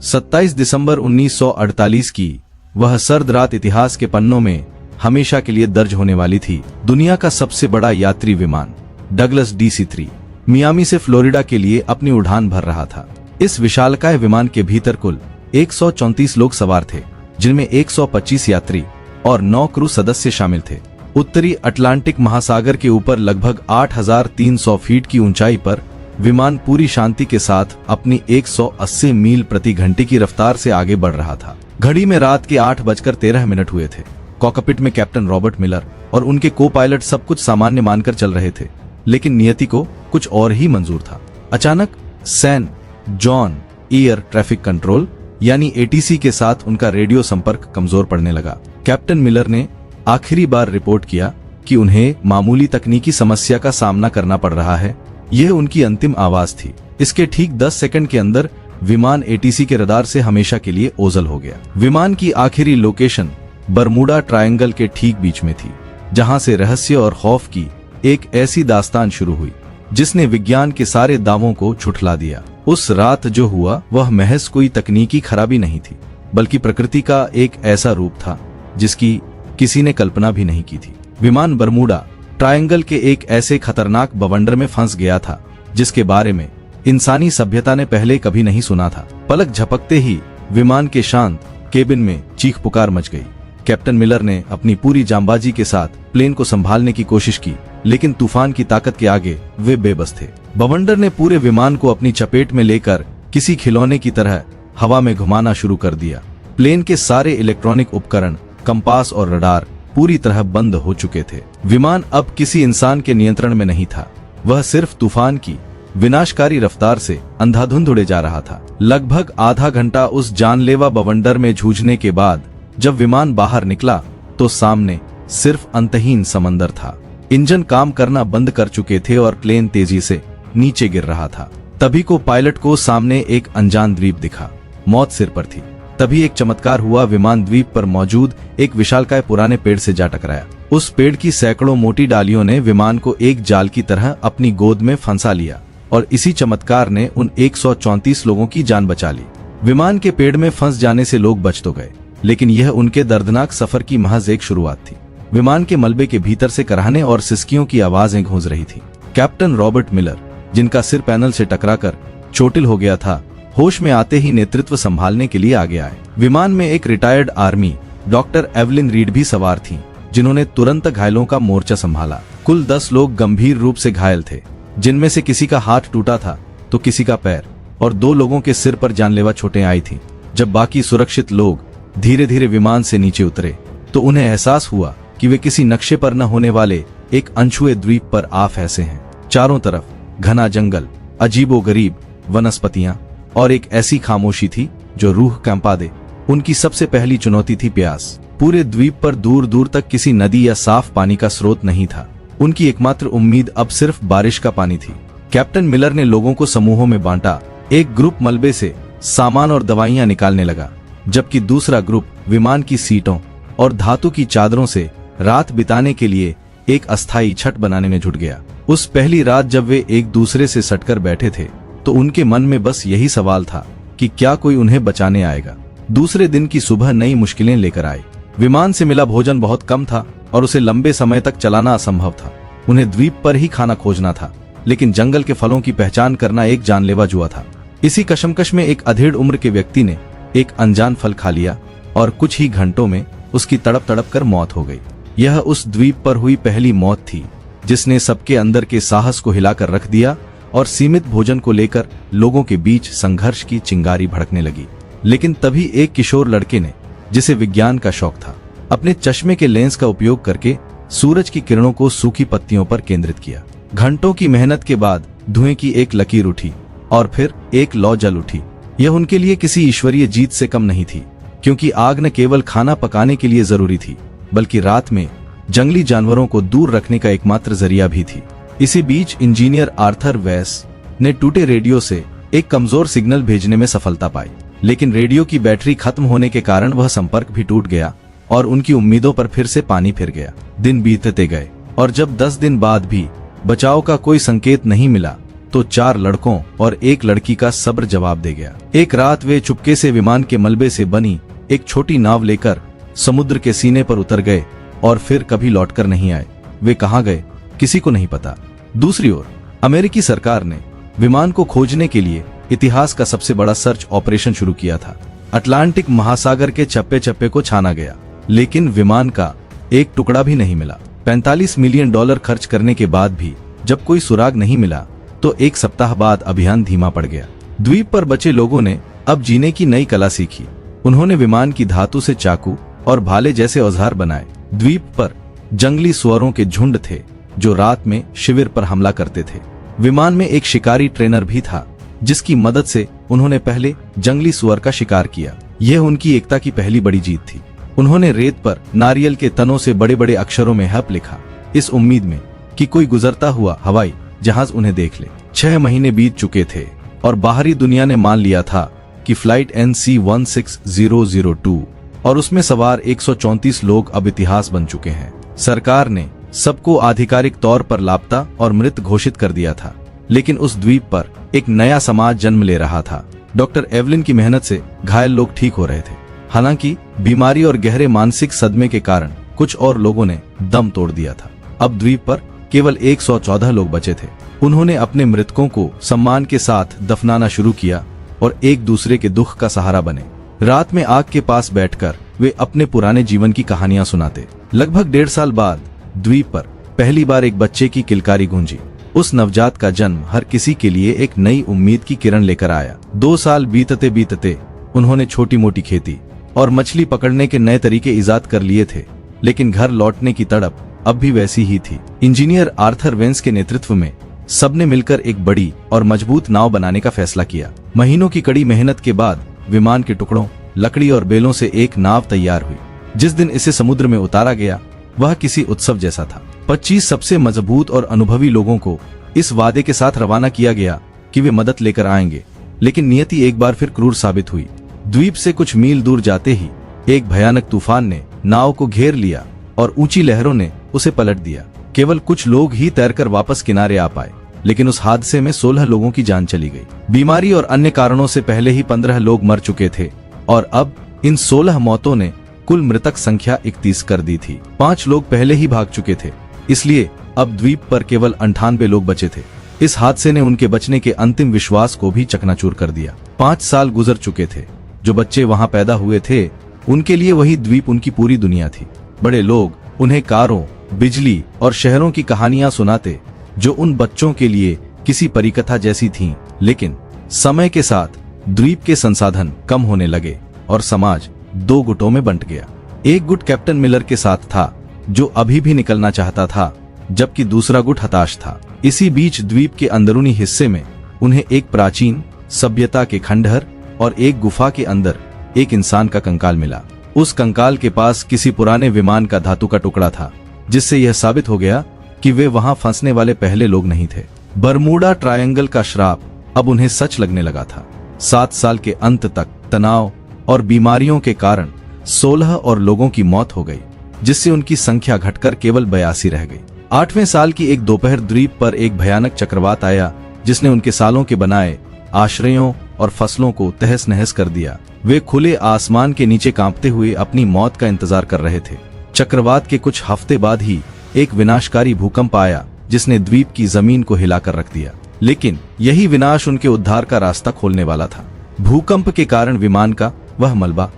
27 दिसंबर 1948 की वह सर्द रात इतिहास के पन्नों में हमेशा के लिए दर्ज होने वाली थी। दुनिया का सबसे बड़ा यात्री विमान डगलस DC-3 मियामी से फ्लोरिडा के लिए अपनी उड़ान भर रहा था। इस विशालकाय विमान के भीतर कुल 134 लोग सवार थे, जिनमें 125 यात्री और 9 क्रू सदस्य शामिल थे। उत्तरी अटलांटिक महासागर के ऊपर लगभग 8,300 फीट की ऊंचाई पर विमान पूरी शांति के साथ अपनी 180 मील प्रति घंटे की रफ्तार से आगे बढ़ रहा था। घड़ी में रात के 8:13 हुए थे। कॉकपिट में कैप्टन रॉबर्ट मिलर और उनके को पायलट सब कुछ सामान्य मानकर चल रहे थे, लेकिन नियति को कुछ और ही मंजूर था। अचानक San Juan air traffic control यानी ATC के साथ उनका रेडियो संपर्क कमजोर पड़ने लगा। कैप्टन मिलर ने आखिरी बार रिपोर्ट किया कि उन्हें मामूली तकनीकी समस्या का सामना करना पड़ रहा है। यह उनकी अंतिम आवाज थी। इसके ठीक 10 सेकंड के अंदर विमान ATC के रडार से हमेशा के लिए ओझल हो गया। विमान की आखिरी लोकेशन बरमूडा ट्रायंगल के ठीक बीच में थी, जहां से रहस्य और खौफ की एक ऐसी दास्तान शुरू हुई जिसने विज्ञान के सारे दावों को झुठला दिया। उस रात जो हुआ वह महज कोई तकनीकी खराबी नहीं थी, बल्कि प्रकृति का एक ऐसा रूप था जिसकी किसी ने कल्पना भी नहीं की थी। विमान बरमूडा ट्रायंगल के एक ऐसे खतरनाक बवंडर में फंस गया था जिसके बारे में इंसानी सभ्यता ने पहले कभी नहीं सुना था। पलक झपकते ही विमान के शांत केबिन में चीख पुकार मच गई। कैप्टन मिलर ने अपनी पूरी जांबाजी के साथ प्लेन को संभालने की कोशिश की, लेकिन तूफान की ताकत के आगे वे बेबस थे। बवंडर ने पूरे विमान को अपनी चपेट में लेकर किसी खिलौने की तरह हवा में घुमाना शुरू कर दिया। प्लेन के सारे इलेक्ट्रॉनिक उपकरण, कंपास और रडार पूरी तरह बंद हो चुके थे। विमान अब किसी इंसान के नियंत्रण में नहीं था, वह सिर्फ तूफान की विनाशकारी रफ्तार से अंधाधुंध उड़े जा रहा था। लगभग आधा घंटा उस जानलेवा बवंडर में जूझने के बाद जब विमान बाहर निकला तो सामने सिर्फ अंतहीन समंदर था। इंजन काम करना बंद कर चुके थे और प्लेन तेजी से नीचे गिर रहा था। तभी को पायलट को सामने एक अनजान द्वीप दिखा। मौत सिर पर थी। तभी एक चमत्कार हुआ। विमान द्वीप पर मौजूद एक विशालकाय पुराने पेड़ से जा टकराया। उस पेड़ की सैकड़ों मोटी डालियों ने विमान को एक जाल की तरह अपनी गोद में फंसा लिया और इसी चमत्कार ने उन 134 लोगों की जान बचा ली। विमान के पेड़ में फंस जाने से लोग बच तो गए, लेकिन यह उनके दर्दनाक सफर की महज एक शुरुआत थी। विमान के मलबे के भीतर से कराहने और सिसकियों की आवाजें गूंज रही थी। कैप्टन रॉबर्ट मिलर, जिनका सिर पैनल से टकराकर चोटिल हो गया था, होश में आते ही नेतृत्व संभालने के लिए आगे आए। विमान में एक retired army doctor Evelyn read भी सवार थीं, जिन्होंने तुरंत घायलों का मोर्चा संभाला। कुल 10 लोग गंभीर रूप से घायल थे, जिनमें से किसी का हाथ टूटा था तो किसी का पैर, और 2 लोगों के सिर पर जानलेवा चोटें आई थीं। जब बाकी सुरक्षित लोग धीरे धीरे विमान से नीचे उतरे तो उन्हें एहसास हुआ कि वे किसी नक्शे पर न होने वाले एक अनछुए द्वीप पर आ फंसे हैं। चारों तरफ घना जंगल, अजीबोगरीब वनस्पतियां और एक ऐसी खामोशी थी जो रूह कंपा दे। उनकी सबसे पहली चुनौती थी प्यास। पूरे द्वीप पर दूर दूर तक किसी नदी या साफ पानी का स्रोत नहीं था। उनकी एकमात्र उम्मीद अब सिर्फ बारिश का पानी थी। कैप्टन मिलर ने लोगों को समूहों में बांटा। एक ग्रुप मलबे से सामान और दवाइयां निकालने लगा, जबकि दूसरा ग्रुप विमान की सीटों और धातु की चादरों से रात बिताने के लिए एक अस्थायी छत बनाने में जुट गया। उस पहली रात जब वे एक दूसरे से सटकर बैठे थे तो उनके मन में बस यही सवाल था कि क्या कोई उन्हें बचाने आएगा। दूसरे दिन की सुबह नई मुश्किलें लेकर आई। विमान से मिला भोजन बहुत कम था और उसे लंबे समय तक चलाना असंभव था। उन्हें द्वीप पर ही खाना खोजना था, लेकिन जंगल के फलों की पहचान करना एक जानलेवा जुआ था। इसी कशमकश में एक अधेड़ उम्र के व्यक्ति ने एक अनजान फल खा लिया और कुछ ही घंटों में उसकी तड़प तड़प कर मौत हो गई। यह उस द्वीप पर हुई पहली मौत थी जिसने सबके अंदर के साहस को हिलाकर रख दिया और सीमित भोजन को लेकर लोगों के बीच संघर्ष की चिंगारी भड़कने लगी। लेकिन तभी एक किशोर लड़के ने, जिसे विज्ञान का शौक था, अपने चश्मे के लेंस का उपयोग करके सूरज की किरणों को सूखी पत्तियों पर केंद्रित किया। घंटों की मेहनत के बाद धुएं की एक लकीर उठी और फिर एक लौ जल उठी। यह उनके लिए किसी ईश्वरीय जीत से कम नहीं थी, क्योंकि आग न केवल खाना पकाने के लिए जरूरी थी, बल्कि रात में जंगली जानवरों को दूर रखने का एकमात्र जरिया भी थी। इसी बीच इंजीनियर आर्थर वेस ने टूटे रेडियो से एक कमजोर सिग्नल भेजने में सफलता पाई, लेकिन रेडियो की बैटरी खत्म होने के कारण वह संपर्क भी टूट गया और उनकी उम्मीदों पर फिर से पानी फिर गया। दिन बीतते गए और जब 10 दिन बाद भी बचाव का कोई संकेत नहीं मिला तो 4 लड़कों और 1 लड़की का सब्र जवाब दे गया। एक रात वे चुपके से विमान के मलबे से बनी एक छोटी नाव लेकर समुद्र के सीने पर उतर गए और फिर कभी लौटकर नहीं आए। वे कहां गए किसी को नहीं पता। दूसरी ओर अमेरिकी सरकार ने विमान को खोजने के लिए इतिहास का सबसे बड़ा सर्च ऑपरेशन शुरू किया था। अटलांटिक महासागर के चप्पे चप्पे को छाना गया, लेकिन विमान का एक टुकड़ा भी नहीं मिला। $45 मिलियन खर्च करने के बाद भी जब कोई सुराग नहीं मिला तो 1 सप्ताह बाद अभियान धीमा पड़ गया। द्वीप पर बचे लोगों ने अब जीने की नई कला सीखी। उन्होंने विमान की धातु से चाकू और भाले जैसे औजार बनाए। द्वीप पर जंगली सुअरों के झुंड थे जो रात में शिविर पर हमला करते थे। विमान में एक शिकारी ट्रेनर भी था जिसकी मदद से उन्होंने पहले जंगली सुअर का शिकार किया। यह उनकी एकता की पहली बड़ी जीत थी। उन्होंने रेत पर नारियल के तनों से बड़े बड़े अक्षरों में हप लिखा, इस उम्मीद में कि कोई गुजरता हुआ हवाई जहाज उन्हें देख ले। 6 महीने बीत चुके थे और बाहरी दुनिया ने मान लिया था कि फ्लाइट NC-16002 और उसमें सवार 134 लोग अब इतिहास बन चुके हैं। सरकार ने सबको आधिकारिक तौर पर लापता और मृत घोषित कर दिया था, लेकिन उस द्वीप पर एक नया समाज जन्म ले रहा था। डॉक्टर एवलिन की मेहनत से घायल लोग ठीक हो रहे थे। हालांकि बीमारी और गहरे मानसिक सदमे के कारण कुछ और लोगों ने दम तोड़ दिया था। अब द्वीप पर केवल 114 लोग बचे थे। उन्होंने अपने मृतकों को सम्मान के साथ दफनाना शुरू किया और एक दूसरे के दुख का सहारा बने। रात में आग के पास बैठकर वे अपने पुराने जीवन की कहानियां सुनाते। लगभग 1.5 साल बाद द्वीप पर पहली बार एक बच्चे की किलकारी गूंजी। उस नवजात का जन्म हर किसी के लिए एक नई उम्मीद की किरण लेकर आया। 2 साल बीतते बीतते उन्होंने छोटी मोटी खेती और मछली पकड़ने के नए तरीके इजाद कर लिए थे, लेकिन घर लौटने की तड़प अब भी वैसी ही थी। इंजीनियर आर्थर वेंस के नेतृत्व में सबने मिलकर एक बड़ी और मजबूत नाव बनाने का फैसला किया। महीनों की कड़ी मेहनत के बाद विमान के टुकड़ों, लकड़ी और बेलों से एक नाव तैयार हुई। जिस दिन इसे समुद्र में उतारा गया वह किसी उत्सव जैसा था। 25 सबसे मजबूत और अनुभवी लोगों को इस वादे के साथ रवाना किया गया कि वे मदद लेकर आएंगे, लेकिन नियति एक बार फिर क्रूर साबित हुई। द्वीप से कुछ मील दूर जाते ही एक भयानक तूफान ने नाव को घेर लिया और ऊंची लहरों ने उसे पलट दिया। केवल कुछ लोग ही तैरकर वापस किनारे आ पाए, लेकिन उस हादसे में 16 लोगों की जान चली गई। बीमारी और अन्य कारणों से पहले ही 15 लोग मर चुके थे और अब इन 16 मौतों ने कुल मृतक संख्या 31 कर दी थी। 5 लोग पहले ही भाग चुके थे, इसलिए अब द्वीप पर केवल 98 लोग बचे थे। इस हादसे ने उनके बचने के अंतिम विश्वास को भी चकनाचूर कर दिया। 5 साल गुजर चुके थे। जो बच्चे वहां पैदा हुए थे उनके लिए वही द्वीप उनकी पूरी दुनिया थी। बड़े लोग उन्हें कारों, बिजली और शहरों की कहानियां सुनाते जो उन बच्चों के लिए किसी परिकथा जैसी थीं, लेकिन समय के साथ द्वीप के संसाधन कम होने लगे और समाज 2 गुटों में बंट गया। एक गुट कैप्टन मिलर के साथ था जो अभी भी निकलना चाहता था, जबकि दूसरा गुट हताश था। इसी बीच द्वीप के अंदरूनी हिस्से में उन्हें एक प्राचीन सभ्यता के खंडहर और एक गुफा के अंदर एक इंसान का कंकाल मिला। उस कंकाल के पास किसी पुराने विमान का धातु का टुकड़ा था, जिससे यह साबित हो गया कि वे वहां फंसने वाले पहले लोग नहीं थे। बरमूडा ट्रायंगल का श्राप अब उन्हें सच लगने लगा था। 7 साल के अंत तक तनाव और बीमारियों के कारण 16 और लोगों की मौत हो गई, जिससे उनकी संख्या घटकर केवल 82 रह गई। 8वें साल की एक दोपहर द्वीप पर एक भयानक चक्रवात आया, जिसने उनके सालों के बनाए आश्रयों और फसलों को तहस नहस कर दिया। वे खुले आसमान के नीचे कांपते हुए अपनी मौत का इंतजार कर रहे थे। चक्रवात के कुछ हफ्ते बाद ही एक विनाशकारी भूकंप आया, जिसने द्वीप की जमीन को हिलाकर रख दिया। लेकिन यही विनाश उनके उद्धार का रास्ता खोलने वाला था। भूकंप के कारण विमान का वह मलबा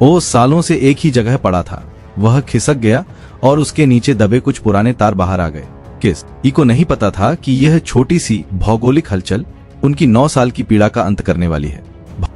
सालों से एक ही जगह पड़ा था, वह खिसक गया और उसके नीचे दबे कुछ पुराने तार बाहर आ गए। किसी को नहीं पता था कि यह छोटी सी भौगोलिक हलचल उनकी 9 साल की पीड़ा का अंत करने वाली है।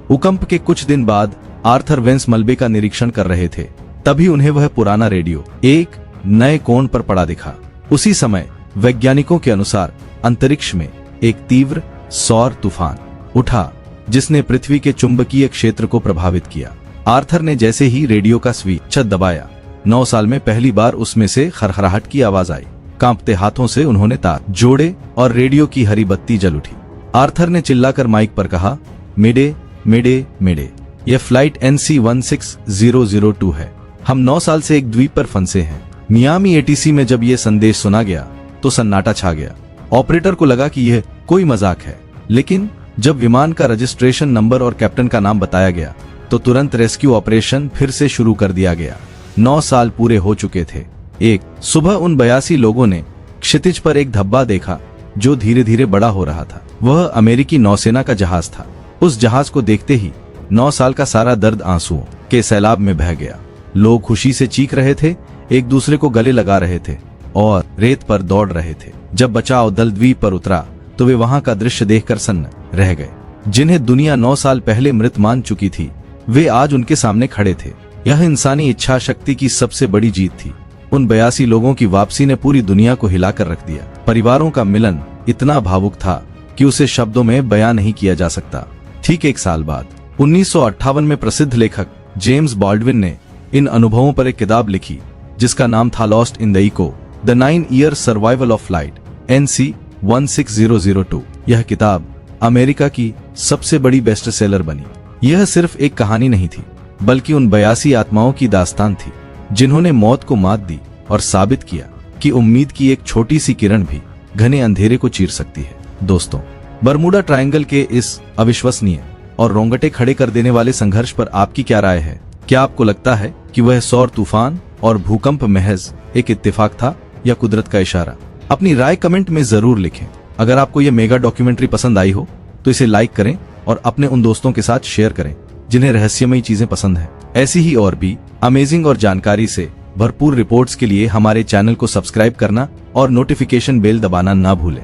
भूकंप के कुछ दिन बाद आर्थर वेंस मलबे का निरीक्षण कर रहे थे, तभी उन्हें वह पुराना रेडियो एक नए कोण पर पड़ा दिखा। उसी समय वैज्ञानिकों के अनुसार अंतरिक्ष में एक तीव्र सौर तूफान उठा, जिसने पृथ्वी के चुंबकीय क्षेत्र को प्रभावित किया। आर्थर ने जैसे ही रेडियो का स्विच दबाया, 9 साल में पहली बार उसमें से खरखराहट की आवाज आई। कांपते हाथों से उन्होंने तार जोड़े और रेडियो की हरी बत्ती जल उठी। आर्थर ने चिल्लाकर माइक पर कहा, मेडे मेडे मेडे, यह फ्लाइट NC-16002 है। हम 9 साल से एक द्वीप पर फंसे हैं। मियामी ATC में जब यह संदेश सुना गया तो सन्नाटा छा गया। ऑपरेटर को लगा कि यह कोई मजाक है। लेकिन जब विमान का रजिस्ट्रेशन नंबर और कैप्टन का नाम बताया गया तो तुरंत रेस्क्यू ऑपरेशन फिर से शुरू कर दिया गया। 9 साल पूरे हो चुके थे। एक सुबह उन 82 लोगों ने क्षितिज पर एक धब्बा देखा जो धीरे धीरे बड़ा हो रहा था। वह अमेरिकी नौसेना का जहाज था। उस जहाज को देखते ही 9 साल का सारा दर्द आंसुओं के सैलाब में बह गया। लोग खुशी से चीख रहे थे, एक दूसरे को गले लगा रहे थे और रेत पर दौड़ रहे थे। जब बचाव दल द्वीप पर उतरा तो वे वहां का दृश्य देखकर सन्न रह गए। जिन्हें दुनिया 9 साल पहले मृत मान चुकी थी, वे आज उनके सामने खड़े थे। यह इंसानी इच्छा शक्ति की सबसे बड़ी जीत थी। उन 82 लोगों की वापसी ने पूरी दुनिया को हिलाकर रख दिया। परिवारों का मिलन इतना भावुक था कि उसे शब्दों में बयां नहीं किया जा सकता। ठीक 1 साल बाद 1958 में प्रसिद्ध लेखक जेम्स बॉल्डविन ने इन अनुभवों पर एक किताब लिखी जिसका नाम था lost in the echo, the 9 year survival of flight NC 16002। यह किताब अमेरिका की सबसे बड़ी बेस्ट सेलर बनी। यह सिर्फ एक कहानी नहीं थी, बल्कि उन 82 आत्माओं की दास्तान थी जिन्होंने मौत को मात दी और साबित किया कि उम्मीद की एक छोटी सी किरण भी घने अंधेरे को चीर सकती है। दोस्तों, बरमूडा ट्रायंगल के इस अविश्वसनीय और रोंगटे खड़े कर देने वाले संघर्ष पर आपकी क्या राय है? क्या आपको लगता है कि वह सौर तूफान और भूकंप महज एक इत्तेफाक था या कुदरत का इशारा? अपनी राय कमेंट में जरूर लिखें। अगर आपको यह मेगा डॉक्यूमेंट्री पसंद आई हो तो इसे लाइक करें और अपने उन दोस्तों के साथ शेयर करें जिन्हें रहस्यमयी चीजें पसंद है। ऐसी ही और भी अमेजिंग और जानकारी से भरपूर रिपोर्ट्स के लिए हमारे चैनल को सब्सक्राइब करना और नोटिफिकेशन बेल दबाना ना भूलें।